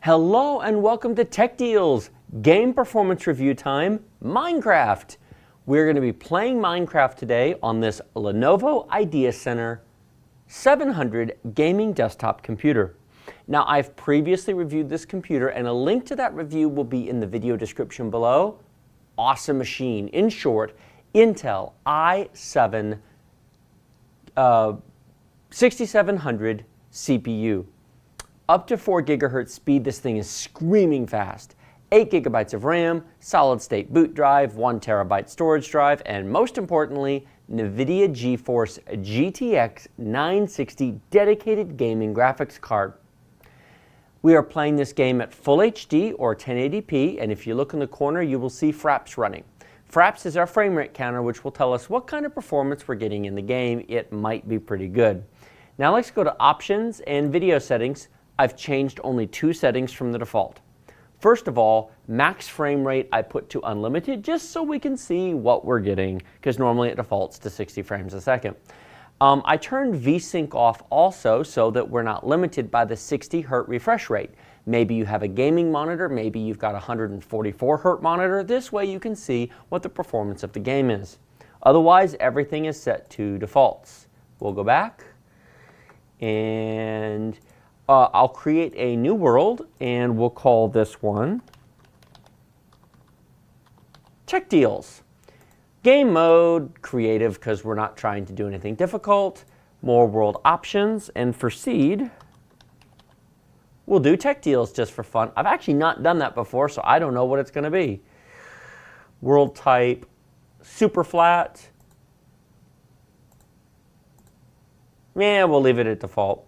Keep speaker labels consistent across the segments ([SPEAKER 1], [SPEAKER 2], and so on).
[SPEAKER 1] Hello and welcome to Tech Deals, game performance review time, Minecraft. We're going to be playing Minecraft today on this Lenovo IdeaCentre 700 gaming desktop computer. Now, I've previously reviewed this computer and a link to that review will be in the video description below. Awesome machine. In short, Intel i7-6700 CPU. Up to 4 gigahertz speed, this thing is screaming fast. 8 gigabytes of RAM, solid state boot drive, 1 terabyte storage drive, and most importantly, NVidia GeForce GTX 960 dedicated gaming graphics card. We are playing this game at Full HD or 1080p, and if you look in the corner, you will see Fraps running. Fraps is our frame rate counter, which will tell us what kind of performance we're getting in the game. It might be pretty good. Now let's go to Options and Video Settings. I've changed only 2 settings from the default. First of all, max frame rate I put to unlimited just so we can see what we're getting, because normally it defaults to 60 frames a second. I turned VSync off also so that we're not limited by the 60 Hz refresh rate. Maybe you have a gaming monitor, maybe you've got a 144 Hz monitor. This way you can see what the performance of the game is. Otherwise, everything is set to defaults. We'll go back and I'll create a new world, and we'll call this one Tech Deals. Game mode, creative, because we're not trying to do anything difficult. More world options, and for seed, we'll do Tech Deals just for fun. I've actually not done that before, so I don't know what it's going to be. World type, super flat. Yeah, we'll leave it at default.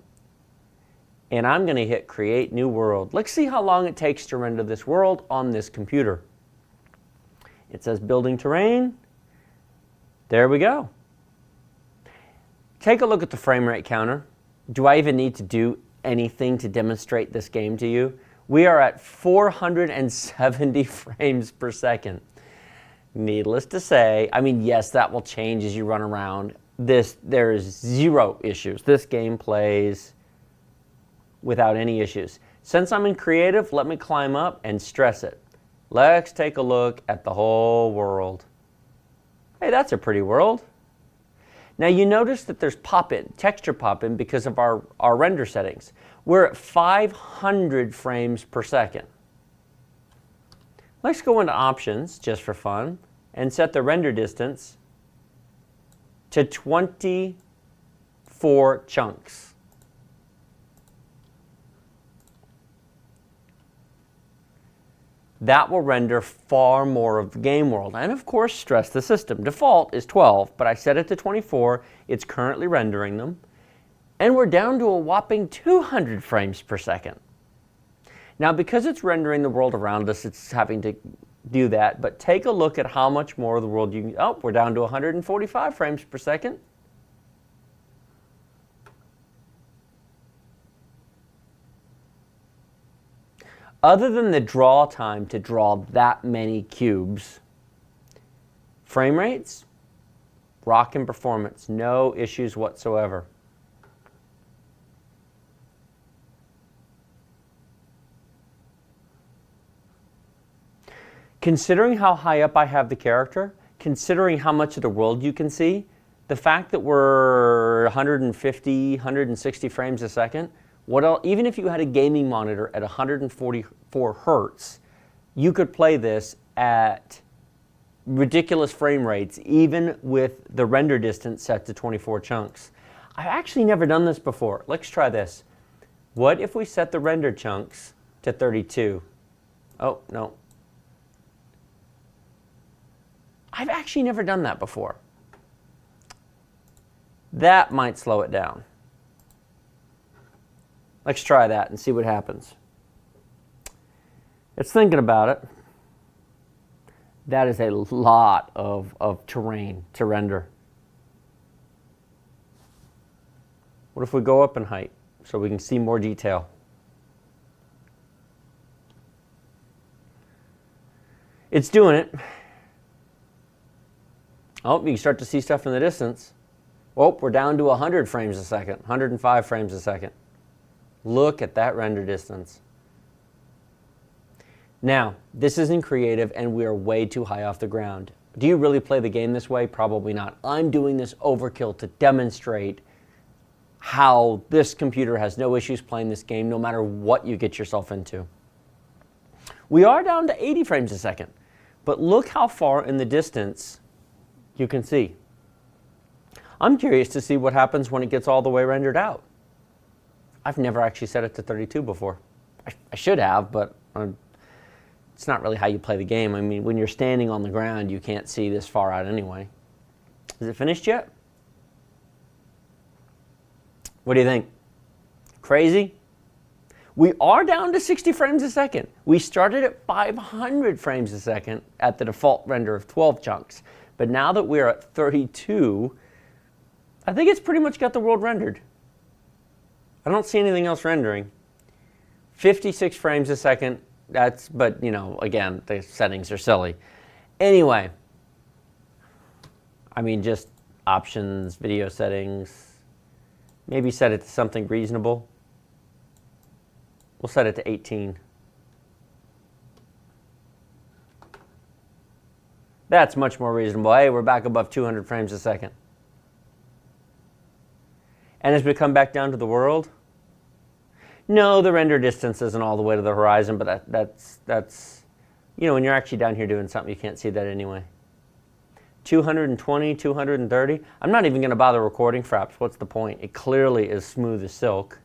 [SPEAKER 1] And I'm going to hit Create New World. Let's see how long it takes to render this world on this computer. It says Building Terrain. There we go. Take a look at the frame rate counter. Do I even need to do anything to demonstrate this game to you? We are at 470 frames per second. Needless to say, I mean, yes, that will change as you run around. There is zero issues. This game plays without any issues. Since I'm in creative, let me climb up and stress it. Let's take a look at the whole world. Hey, that's a pretty world. Now you notice that there's pop-in, texture pop-in, because of our render settings. We're at 500 frames per second. Let's go into options, just for fun, and set the render distance to 24 chunks. That will render far more of the game world. And of course, stress the system. Default is 12, but I set it to 24. It's currently rendering them. And we're down to a whopping 200 frames per second. Now, because it's rendering the world around us, it's having to do that. But take a look at how much more of the world you can... Oh, we're down to 145 frames per second. Other than the draw time to draw that many cubes, frame rates, rockin' performance, no issues whatsoever. Considering how high up I have the character, considering how much of the world you can see, the fact that we're 150, 160 frames a second, even if you had a gaming monitor at 144 hertz, you could play this at ridiculous frame rates, even with the render distance set to 24 chunks. I've actually never done this before. Let's try this. What if we set the render chunks to 32? Oh, no. I've actually never done that before. That might slow it down. Let's try that and see what happens. It's thinking about it. That is a lot of terrain to render. What if we go up in height so we can see more detail? It's doing it. Oh, you can start to see stuff in the distance. Oh, we're down to 100 frames a second, 105 frames a second. Look at that render distance. Now, this isn't creative and we are way too high off the ground. Do you really play the game this way? Probably not. I'm doing this overkill to demonstrate how this computer has no issues playing this game no matter what you get yourself into. We are down to 80 frames a second, but look how far in the distance you can see. I'm curious to see what happens when it gets all the way rendered out. I've never actually set it to 32 before. I should have, but it's not really how you play the game. I mean, when you're standing on the ground, you can't see this far out anyway. Is it finished yet? What do you think? Crazy? We are down to 60 frames a second. We started at 500 frames a second at the default render of 12 chunks. But now that we're at 32, I think it's pretty much got the world rendered. I don't see anything else rendering. 56 frames a second, but you know, again, the settings are silly. Anyway, I mean, just options, video settings, maybe set it to something reasonable. We'll set it to 18. That's much more reasonable. Hey, we're back above 200 frames a second. And as we come back down to the world, no, the render distance isn't all the way to the horizon, but that's, you know, when you're actually down here doing something, you can't see that anyway. 220, 230. I'm not even going to bother recording fraps. What's the point? It clearly is smooth as silk.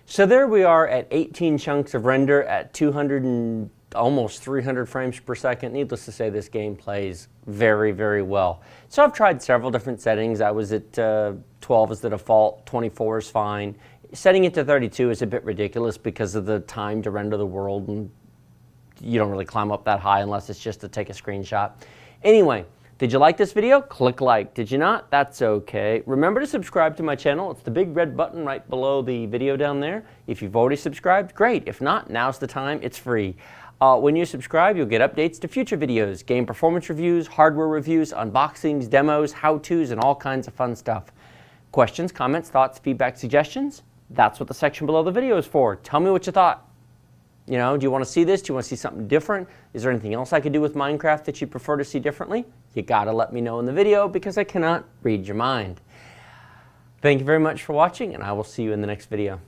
[SPEAKER 1] So there we are at 18 chunks of render at 200 and almost 300 frames per second. Needless to say, this game plays very, very well. So I've tried several different settings. I was at 12 as the default, 24 is fine. Setting it to 32 is a bit ridiculous because of the time to render the world, and you don't really climb up that high unless it's just to take a screenshot. Anyway, did you like this video? Click like. Did you not? That's okay. Remember to subscribe to my channel. It's the big red button right below the video down there. If you've already subscribed, great. If not, now's the time. It's free. When you subscribe, you'll get updates to future videos, game performance reviews, hardware reviews, unboxings, demos, how-tos, and all kinds of fun stuff. Questions, comments, thoughts, feedback, suggestions? That's what the section below the video is for. Tell me what you thought. You know, do you want to see this? Do you want to see something different? Is there anything else I could do with Minecraft that you prefer to see differently? You gotta let me know in the video because I cannot read your mind. Thank you very much for watching, and I will see you in the next video.